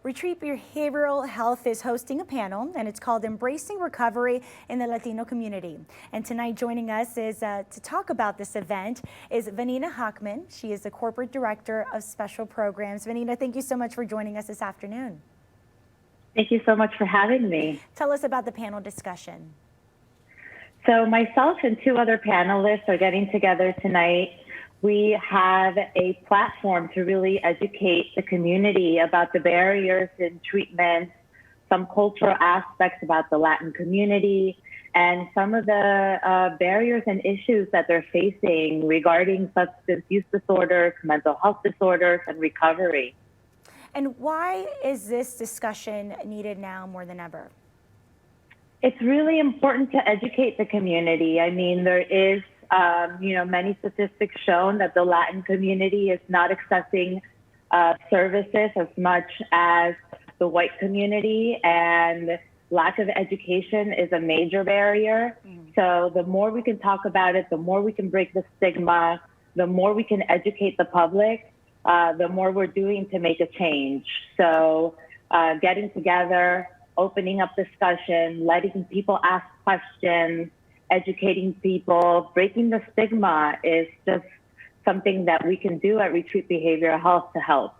Retreat Behavioral Health is hosting a panel, and it's called Embracing Recovery in the Latino Community. And tonight joining us is to talk about this event is Vanina Hockman. She is the Corporate Director of Special Programs. Vanina, thank you so much for joining us this afternoon. Thank you so much for having me. Tell us about the panel discussion. So myself and two other panelists are getting together tonight. We have a platform to really educate the community about the barriers in treatment, some cultural aspects about the Latin community, and some of the barriers and issues that they're facing regarding substance use disorders, mental health disorders, and recovery. And why is this discussion needed now more than ever? It's really important to educate the community. I mean, there is many statistics shown that the Latin community is not accessing services as much as the white community, and lack of education is a major barrier. So the more we can talk about it, the more we can break the stigma, the more we can educate the public, the more we're doing to make a change. So getting together, opening up discussion, letting people ask questions, educating people, breaking the stigma is just something that we can do at Retreat Behavioral Health to help.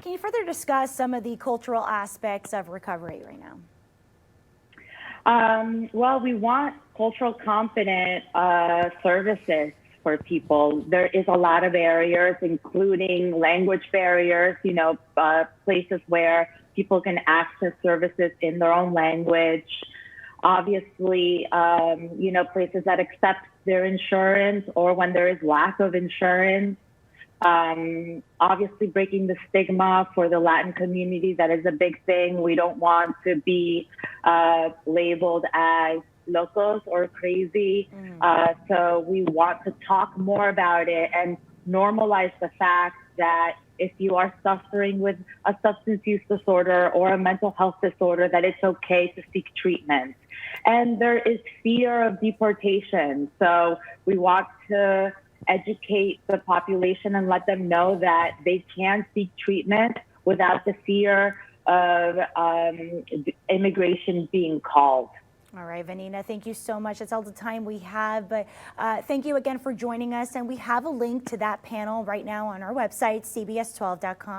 Can you further discuss some of the cultural aspects of recovery right now? Well, we want cultural competent services for people. There is a lot of barriers, including language barriers, places where people can access services in their own language. Obviously, places that accept their insurance or when there is lack of insurance. Obviously, breaking the stigma for the Latin community, that is a big thing. We don't want to be labeled as locos or crazy. So we want to talk more about it and normalize the fact that if you are suffering with a substance use disorder or a mental health disorder, that it's okay to seek treatment. And there is fear of deportation. So we want to educate the population and let them know that they can seek treatment without the fear of immigration being called. All right, Vanina, thank you so much. That's all the time we have, but thank you again for joining us. And we have a link to that panel right now on our website, cbs12.com.